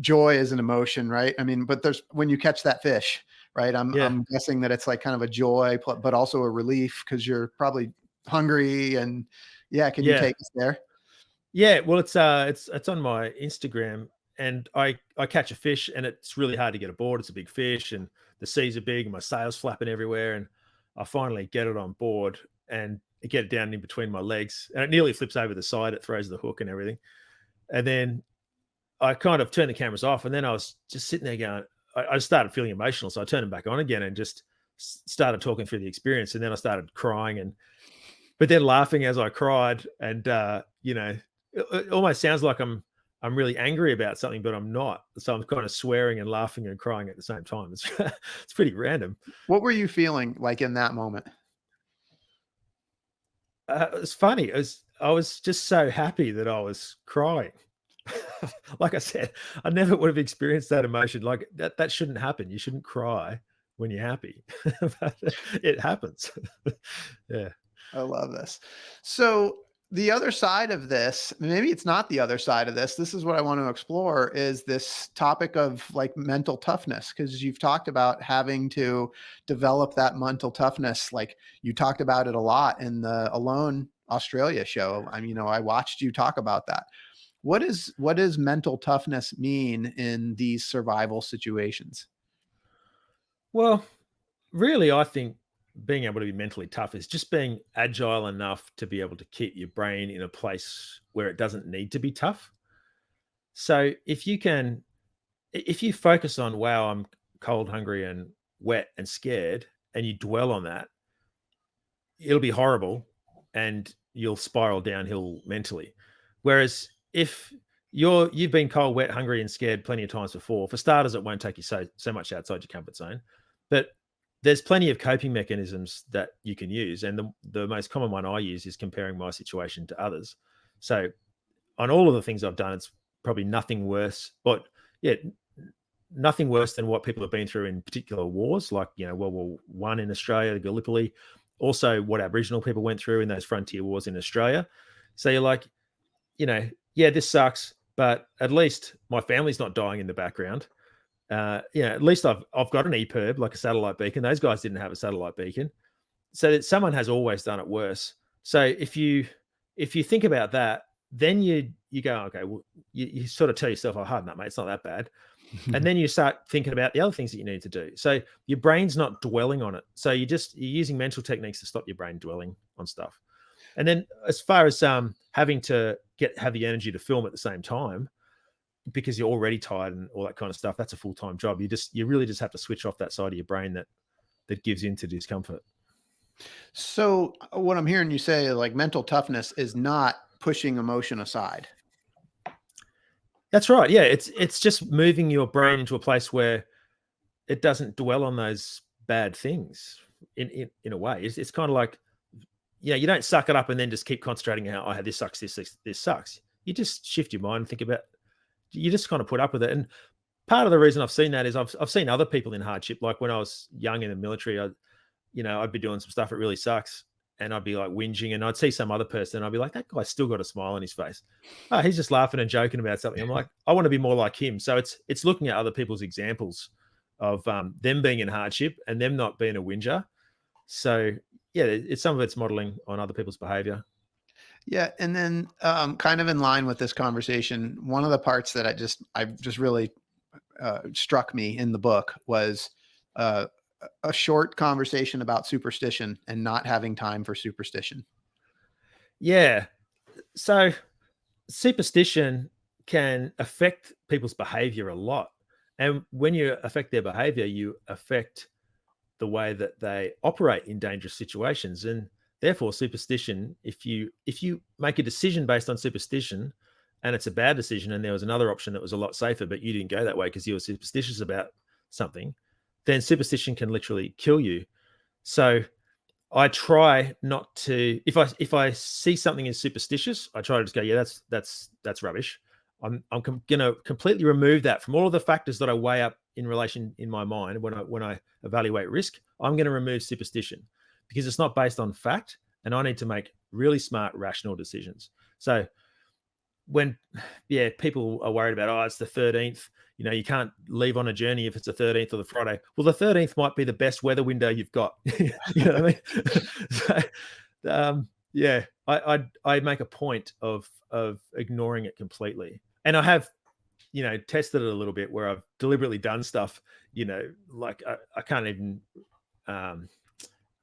joy is an emotion, right? I mean, but when you catch that fish, right? I'm guessing that it's like kind of a joy, but also a relief, cause you're probably hungry and can you take us there? Yeah. Well, it's on my Instagram, and I catch a fish, and it's really hard to get aboard. It's a big fish, and the seas are big, and my sail's flapping everywhere. And I finally get it on board and get it down in between my legs, and it nearly flips over the side. It throws the hook and everything. And then I kind of turned the cameras off, and then I was just sitting there going, I started feeling emotional. So I turned them back on again and just started talking through the experience. And then I started crying, but then laughing as I cried. And, it almost sounds like I'm really angry about something, but I'm not. So I'm kind of swearing and laughing and crying at the same time. It's pretty random. What were you feeling like in that moment? It was funny. I was just so happy that I was crying. Like I said, I never would have experienced that emotion. Like that shouldn't happen. You shouldn't cry when you're happy. But it happens. Yeah. I love this. So the other side of this, maybe it's not the other side of this. This is what I want to explore, is this topic of like mental toughness. Cause you've talked about having to develop that mental toughness. Like you talked about it a lot in the Alone Australia show. I watched you talk about that. What does mental toughness mean in these survival situations? Well, really, I think being able to be mentally tough is just being agile enough to be able to keep your brain in a place where it doesn't need to be tough. So if you focus on, wow, I'm cold, hungry, and wet and scared, and you dwell on that, it'll be horrible and you'll spiral downhill mentally. Whereas if you've been cold, wet, hungry, and scared plenty of times before, for starters, it won't take you so much outside your comfort zone. But there's plenty of coping mechanisms that you can use. And the most common one I use is comparing my situation to others. So on all of the things I've done, it's probably nothing worse, nothing worse than what people have been through in particular wars, like, World War I in Australia, Gallipoli, also what Aboriginal people went through in those frontier wars in Australia. So you're like, this sucks, but at least my family's not dying in the background. At least I've got an EPIRB, like a satellite beacon. Those guys didn't have a satellite beacon. So that someone has always done it worse. So if you think about that, then you go, okay, well, you sort of tell yourself, oh, hard enough, mate, it's not that bad. And then you start thinking about the other things that you need to do. So your brain's not dwelling on it. So you're using mental techniques to stop your brain dwelling on stuff. And then as far as having to have the energy to film at the same time, because you're already tired and all that kind of stuff, that's a full-time job. You really just have to switch off that side of your brain that gives into discomfort. So what I'm hearing you say, like, mental toughness is not pushing emotion aside. That's right. Yeah, it's just moving your brain into a place where it doesn't dwell on those bad things in a way. It's kind of like, yeah, you don't suck it up and then just keep concentrating on how, oh, this sucks, this sucks. You just shift your mind and think about, you just kind of put up with it. And part of the reason I've seen that is I've seen other people in hardship. Like when I was young in the military, I'd be doing some stuff that really sucks, and I'd be like whinging, and I'd see some other person and I'd be like, that guy's still got a smile on his face. Oh, he's just laughing and joking about something. I'm like, I want to be more like him. So it's looking at other people's examples of them being in hardship and them not being a whinger. So yeah, some of it's modeling on other people's behavior. Yeah. And then kind of in line with this conversation, one of the parts that I just really struck me in the book was a short conversation about superstition and not having time for superstition. Yeah. So superstition can affect people's behavior a lot. And when you affect their behavior, you affect the way that they operate in dangerous situations. And therefore, superstition, if you make a decision based on superstition and it's a bad decision, and there was another option that was a lot safer, but you didn't go that way because you were superstitious about something, then superstition can literally kill you. So I try not to, if I see something as superstitious, I try to just go, yeah, that's rubbish. I'm going to completely remove that from all of the factors that I weigh up in relation in my mind when I evaluate risk. I'm going to remove superstition because it's not based on fact, and I need to make really smart, rational decisions. So when people are worried about, oh, it's the 13th, you can't leave on a journey if it's the 13th or the Friday. Well, the 13th might be the best weather window you've got. You know what I mean? So, I make a point of ignoring it completely. And I have, tested it a little bit where I've deliberately done stuff, like I can't even,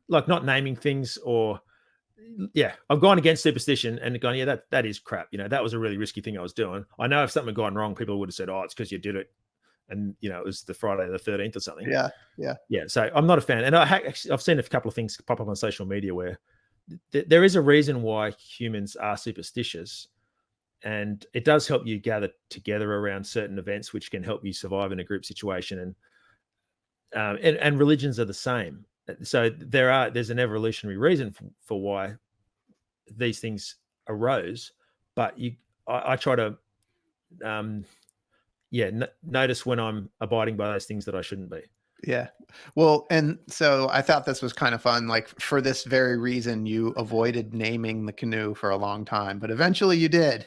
like not naming things, or I've gone against superstition and gone, yeah, that is crap. That was a really risky thing I was doing. I know if something had gone wrong, people would have said, oh, it's because you did it. And, it was the Friday the 13th or something. Yeah. So I'm not a fan. And I've seen a couple of things pop up on social media where there is a reason why humans are superstitious. And it does help you gather together around certain events, which can help you survive in a group situation. And religions are the same. So there's an evolutionary reason for why these things arose, but I try to notice when I'm abiding by those things that I shouldn't be. Yeah. Well, and so I thought this was kind of fun. Like, for this very reason, you avoided naming the canoe for a long time, but eventually you did.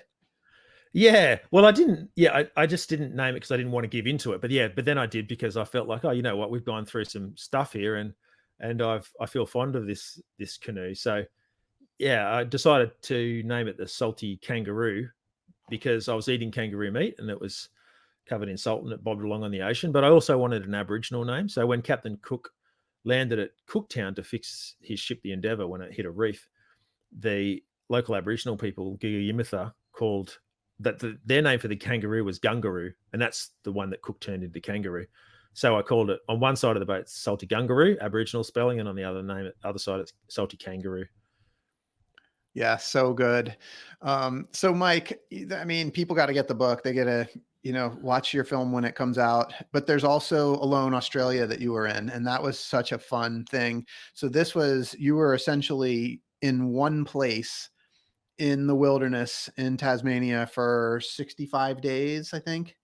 Yeah. Well, I didn't. Yeah, I just didn't name it because I didn't want to give into it. But then I did because I felt like, oh, you know what, we've gone through some stuff here, and I feel fond of this canoe. So yeah, I decided to name it the Salty Kangaroo because I was eating kangaroo meat and it was covered in salt and it bobbed along on the ocean. But I also wanted an Aboriginal name. So when Captain Cook landed at Cooktown to fix his ship, the Endeavour, when it hit a reef, the local Aboriginal people, Giga Yimitha, called their name for the kangaroo was Gungaroo, and that's the one that Cook turned into kangaroo. So I called it, on one side of the boat, Salty Gungaroo, Aboriginal spelling, and on the other side, it's Salty Kangaroo. Yeah, so good. So Mike, I mean, people got to get the book. They get to, watch your film when it comes out. But there's also Alone Australia that you were in, and that was such a fun thing. So you were essentially in one place in the wilderness in Tasmania for 65 days, I think.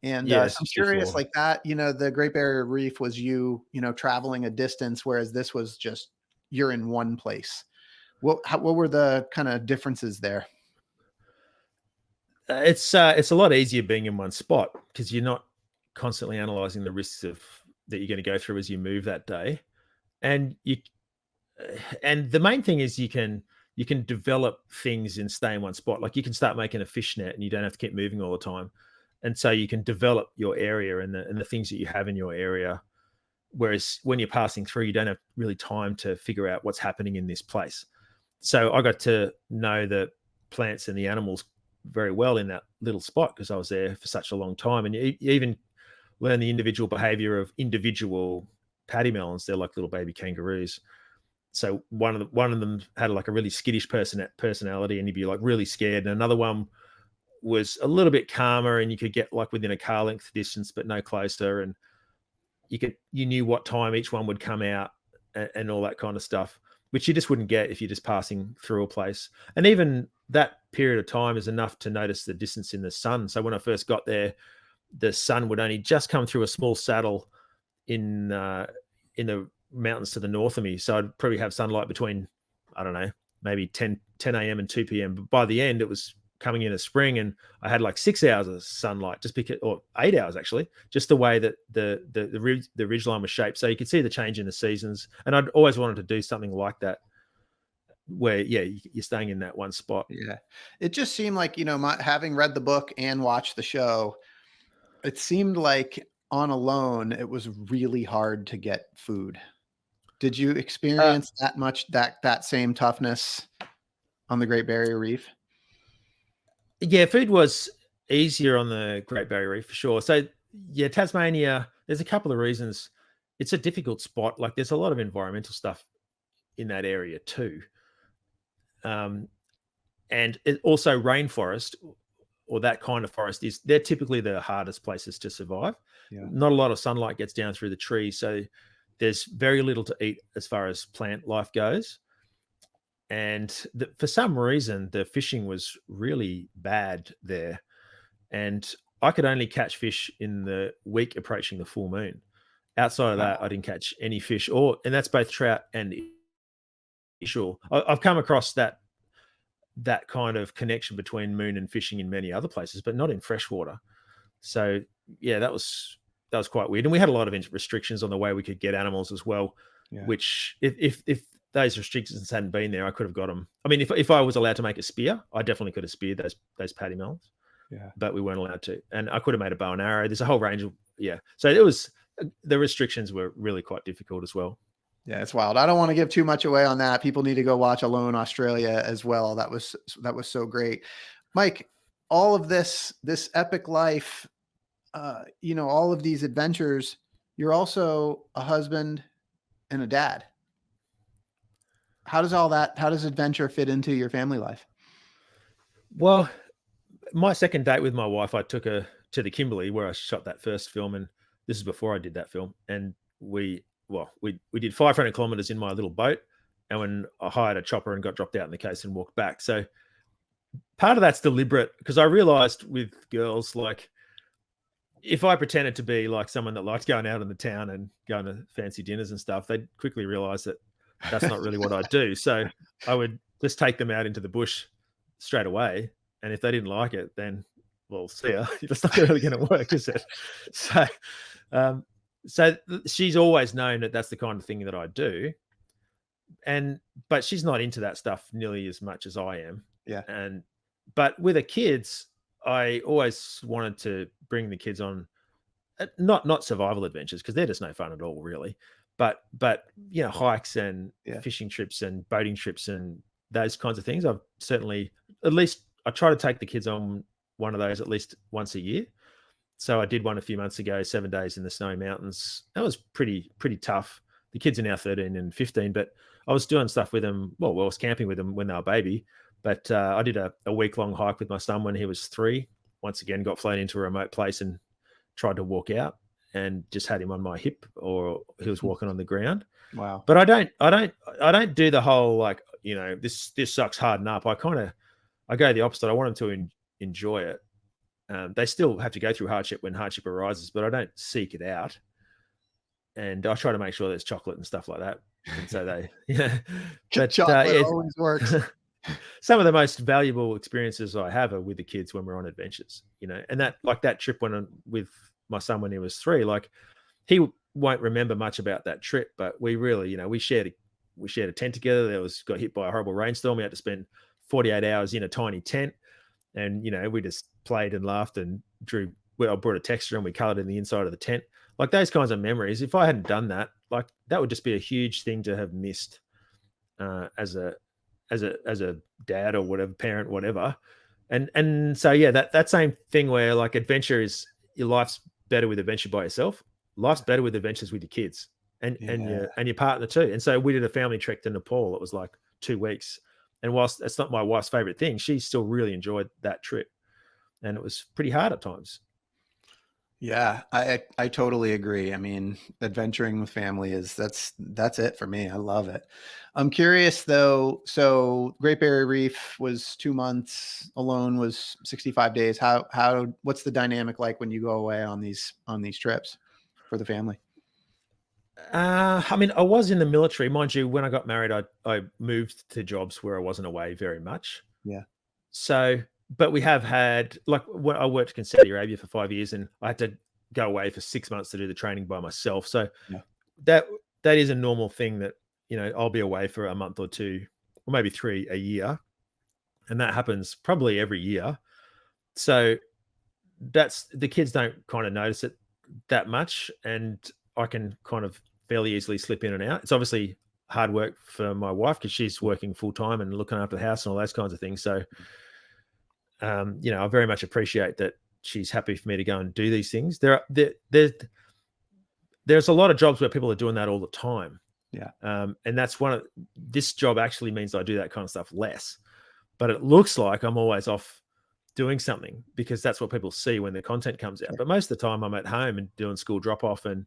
And so I'm curious, like that, the Great Barrier Reef was you traveling a distance, whereas this was just you're in one place. What were the kind of differences there? It's a lot easier being in one spot because you're not constantly analyzing the risks that you're going to go through as you move that day, and the main thing is you can develop things and stay in one spot. Like you can start making a fish net and you don't have to keep moving all the time. And so you can develop your area and the things that you have in your area. Whereas when you're passing through, you don't have really time to figure out what's happening in this place. So I got to know the plants and the animals very well in that little spot because I was there for such a long time. And you even learn the individual behavior of individual paddy melons. They're like little baby kangaroos. So one of them had like a really skittish personality, and you'd be like really scared. And another one was a little bit calmer, and you could get like within a car length distance, but no closer. And you knew what time each one would come out and all that kind of stuff, which you just wouldn't get if you're just passing through a place. And even that period of time is enough to notice the distance in the sun. So when I first got there, the sun would only just come through a small saddle in the mountains to the north of me. So I'd probably have sunlight between, I don't know, maybe 10 a.m. and 2 p.m. But by the end, it was coming in a spring, and I had like 6 hours of sunlight, just because, or 8 hours actually, just the way that the ridgeline was shaped. So you could see the change in the seasons. And I'd always wanted to do something like that, where you're staying in that one spot. Yeah, it just seemed like, having read the book and watched the show, it seemed like on alone it was really hard to get food. Did you experience that much that same toughness on the Great Barrier Reef? Yeah, food was easier on the Great Barrier Reef for sure. So yeah, Tasmania, there's a couple of reasons. It's a difficult spot. Like there's a lot of environmental stuff in that area too. And it also rainforest, or that kind of forest, they're typically the hardest places to survive. Yeah. Not a lot of sunlight gets down through the trees. So there's very little to eat as far as plant life goes. And for some reason, the fishing was really bad there. And I could only catch fish in the week approaching the full moon. Outside of that, I didn't catch any fish, and that's both trout and ishul. I've come across that kind of connection between moon and fishing in many other places, but not in freshwater. So yeah, that was quite weird. And we had a lot of restrictions on the way we could get animals as well, which if those restrictions hadn't been there, I could have got them. I mean, if I was allowed to make a spear, I definitely could have speared those paddy melons. Yeah, but we weren't allowed to. And I could have made a bow and arrow. There's a whole range of So the restrictions were really quite difficult as well. Yeah, it's wild. I don't want to give too much away on that. People need to go watch Alone Australia as well. That was so great. Mike, all of this epic life, all of these adventures, you're also a husband and a dad. How does adventure fit into your family life? Well, my second date with my wife, I took her to the Kimberley where I shot that first film. And this is before I did that film. And we did 500 kilometers in my little boat. And when I hired a chopper and got dropped out in the case and walked back. So part of that's deliberate, because I realized with girls, like if I pretended to be like someone that likes going out in the town and going to fancy dinners and stuff, they'd quickly realize that that's not really what I do. So I would just take them out into the bush straight away. And if they didn't like it, then, well, see ya. That's not really going to work, is it? So she's always known that that's the kind of thing that I do. But she's not into that stuff nearly as much as I am. Yeah. But with the kids, I always wanted to bring the kids on, not survival adventures, because they're just no fun at all, really. But hikes and fishing trips and boating trips and those kinds of things. I've certainly, at least I try to take the kids on one of those at least once a year. So I did one a few months ago, 7 days in the Snowy Mountains. That was pretty tough. The kids are now 13 and 15, but I was doing stuff with them. Well, I was camping with them when they were baby, but I did a week-long hike with my son when he was 3. Once again, got flown into a remote place and tried to walk out, and just had him on my hip, or he was walking on the ground. Wow. But I don't do the whole, like, this sucks, harden up. I go the opposite. I want them to enjoy it. They still have to go through hardship when hardship arises, but I don't seek it out. And I try to make sure there's chocolate and stuff like that. And so chocolate always works. Some of the most valuable experiences I have are with the kids when we're on adventures, and that trip with my son when he was 3, like he won't remember much about that trip, but we really, we shared a tent together. Got hit by a horrible rainstorm. We had to spend 48 hours in a tiny tent, and we just played and laughed and drew I brought a texture and we colored in the inside of the tent. Like those kinds of memories. If I hadn't done that, like that would just be a huge thing to have missed as a dad or whatever, parent, whatever. And so yeah, that same thing where like adventure is, your life's better with adventure by yourself. Life's better with adventures with your kids and your partner too. And so we did a family trek to Nepal. It was like 2 weeks. And whilst it's not my wife's favorite thing, she still really enjoyed that trip. And it was pretty hard at times. Yeah, I totally agree. I mean, adventuring with family that's it for me. I love it. I'm curious though. So Great Barrier Reef was 2 months, alone was 65 days. What's the dynamic like when you go away on these trips for the family? I mean, I was in the military, mind you. When I got married, I moved to jobs where I wasn't away very much. Yeah. So, but we have had, like, when I worked in Saudi Arabia for 5 years, and I had to go away for 6 months to do the training by myself. So that is a normal thing that, you know, I'll be away for a month or 2, or maybe 3 a year. And that happens probably every year. So that's, the kids don't kind of notice it that much. And I can kind of fairly easily slip in and out. It's obviously hard work for my wife because she's working full time and looking after the house and all those kinds of things. So, you know, I very much appreciate that she's happy for me to go and do these things. There's a lot of jobs where people are doing that all the time. Yeah. And that's this job actually means I do that kind of stuff less, but it looks like I'm always off doing something because that's what people see when the content comes out. But most of the time I'm at home and doing school drop off and,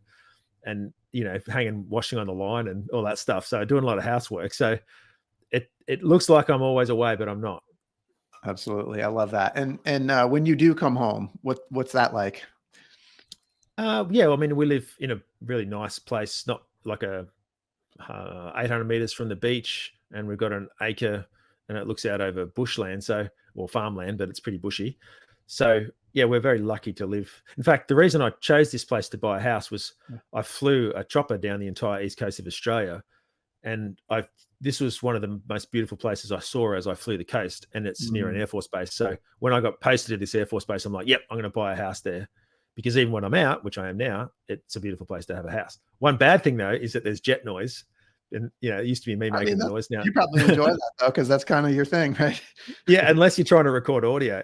you know, hanging, washing on the line and all that stuff. So doing a lot of housework. So it looks like I'm always away, but I'm not. Absolutely. I love that. And when you do come home, what's that like? Yeah, I mean, we live in a really nice place, not like 800 meters from the beach, and we've got an acre and it looks out over bushland, or farmland, but it's pretty bushy. So yeah, we're very lucky to live. In fact, the reason I chose this place to buy a house was I flew a chopper down the entire east coast of Australia, and this was one of the most beautiful places I saw as I flew the coast, and it's near an Air Force base. So when I got posted to this Air Force base, I'm like, yep, I'm going to buy a house there, because even when I'm out, which I am now, it's a beautiful place to have a house. One bad thing though is that there's jet noise. And, you know, it used to be me making the noise. Now you probably enjoy that though, because that's kind of your thing, right? Yeah, unless you're trying to record audio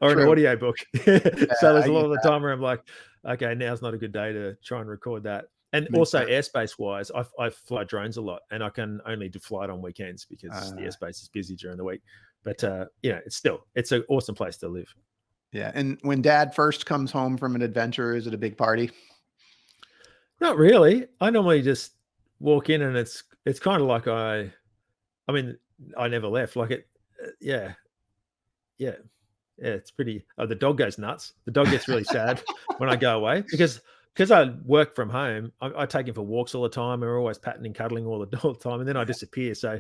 or an audio book. So there's a lot of the time where I'm like, okay, now's not a good day to try and record that. And also airspace wise, I fly drones a lot, and I can only fly it on weekends because the airspace is busy during the week. But you know, it's an awesome place to live. Yeah. And when Dad first comes home from an adventure, is it a big party? Not really. I normally just walk in and it's kind of like I mean, I never left. Like yeah, it's pretty. The dog goes nuts. The dog gets really sad when I go away because I work from home. I take him for walks all the time. We're always patting and cuddling all the time, and then I disappear. So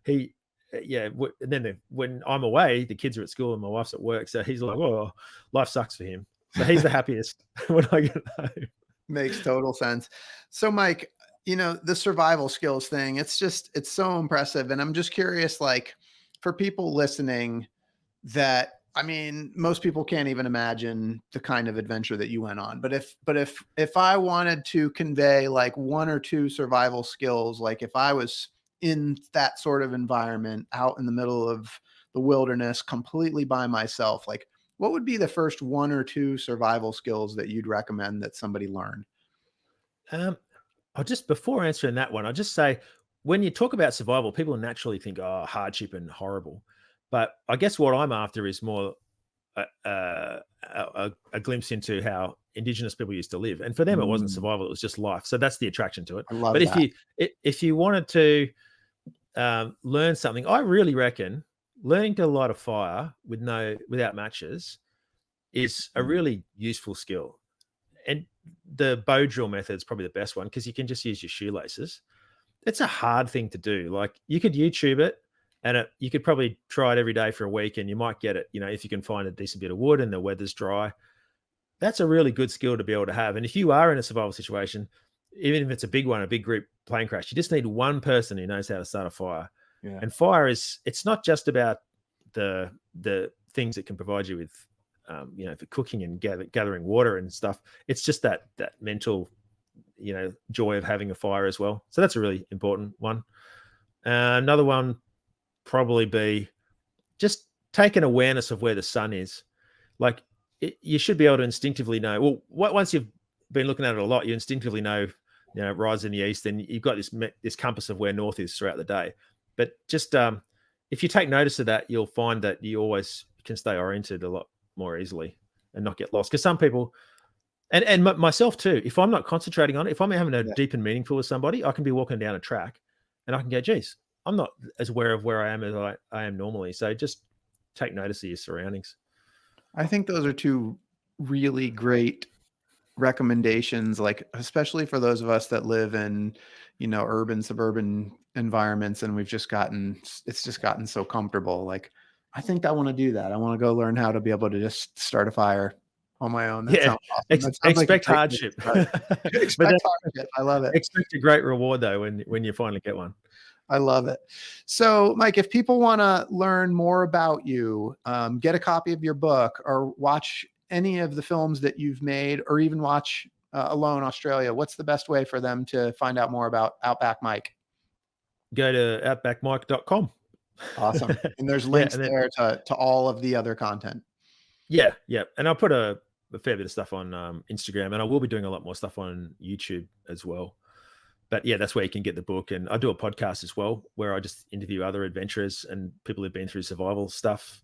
and then when I'm away, the kids are at school and my wife's at work. So he's like, "Oh, life sucks for him." So he's the happiest when I get home. Makes total sense. So Mike, you know, the survival skills thing, it's so impressive. And I'm just curious, like, for people listening, that, I mean, most people can't even imagine the kind of adventure that you went on. But if I wanted to convey like 1 or 2 survival skills, like if I was in that sort of environment out in the middle of the wilderness, completely by myself, like what would be the first 1 or 2 survival skills that you'd recommend that somebody learn? I'll just, before answering that one, I'll just say, when you talk about survival, people naturally think, oh, hardship and horrible. But I guess what I'm after is more a glimpse into how Indigenous people used to live. And for them, it wasn't survival, it was just life. So that's the attraction to it. I love but that. if you wanted to learn something, I really reckon learning to light a fire without matches is a really useful skill. And the bow drill method is probably the best one because you can just use your shoelaces. It's a hard thing to do. Like, you could YouTube it, and you could probably try it every day for a week, and you might get it, you know, if you can find a decent bit of wood and the weather's dry. That's a really good skill to be able to have. And if you are in a survival situation, even if it's a big one, a big group plane crash, you just need one person who knows how to start a fire. Yeah. And fire it's not just about the things it can provide you with for cooking and gathering water and stuff. It's just that mental, joy of having a fire as well. So that's a really important one. Another one probably be just take an awareness of where the sun is. Like you should be able to instinctively know. Well, once you've been looking at it a lot, you instinctively know, it rises in the east, and you've got this compass of where north is throughout the day. But just if you take notice of that, you'll find that you always can stay oriented a lot more easily and not get lost. Because some people, and myself too, if I'm not concentrating on it, if I'm having a deep and meaningful with somebody, I can be walking down a track and I can go, geez, I'm not as aware of where I am as I am normally. So just take notice of your surroundings. I think those are two really great recommendations, like especially for those of us that live in, urban, suburban environments, and it's just gotten so comfortable. Like, I think I want to do that. I want to go learn how to be able to just start a fire on my own. That sounds awesome. Expect hardship. Expect hardship. I love it. Expect a great reward though when you finally get one. I love it. So, Mike, if people want to learn more about you, get a copy of your book, or watch any of the films that you've made, or even watch Alone Australia, what's the best way for them to find out more about Outback Mike? Go to outbackmike.com. Awesome. And there's links there to all of the other content. Yeah. And I'll put a fair bit of stuff on Instagram, and I will be doing a lot more stuff on YouTube as well. But yeah, that's where you can get the book. And I do a podcast as well, where I just interview other adventurers and people who've been through survival stuff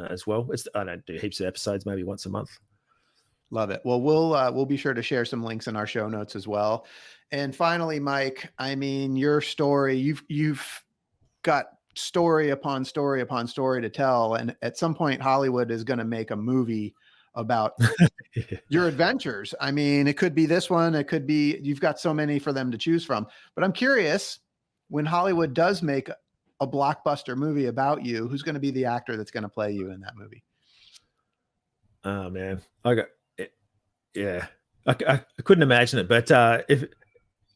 as well. I don't do heaps of episodes, maybe once a month. Love it. Well, we'll be sure to share some links in our show notes as well. And finally, Mike, I mean, your story, you've got story upon story upon story to tell. And at some point, Hollywood is going to make a movie about your adventures. I mean, it could be this one, it could be, you've got so many for them to choose from. But I'm curious, when Hollywood does make a blockbuster movie about you, who's going to be the actor that's going to play you in that movie? Oh man, I couldn't imagine it. But if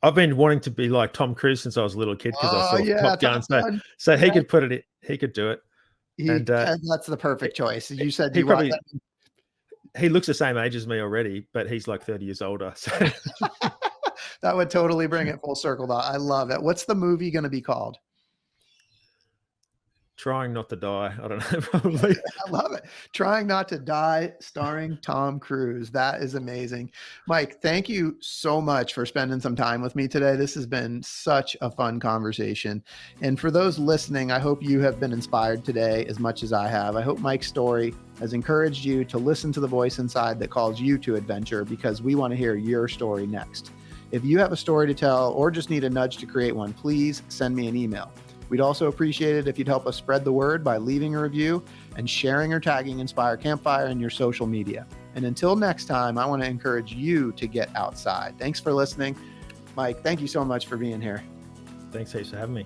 I've been wanting to be like Tom Cruise since I was a little kid, because I saw Top Gun. So he could put it. He could do it. That's the perfect choice. You said he looks the same age as me already, but he's like 30 years older. So that would totally bring it full circle. I love it. What's the movie going to be called? Trying Not to Die. I don't know, probably. I love it. Trying Not to Die, starring Tom Cruise. That is amazing. Mike, thank you so much for spending some time with me today. This has been such a fun conversation. And for those listening, I hope you have been inspired today as much as I have. I hope Mike's story has encouraged you to listen to the voice inside that calls you to adventure, because we want to hear your story next. If you have a story to tell or just need a nudge to create one, please send me an email. We'd also appreciate it if you'd help us spread the word by leaving a review and sharing or tagging Inspire Campfire in your social media. And until next time, I want to encourage you to get outside. Thanks for listening. Mike, thank you so much for being here. Thanks heaps for having me.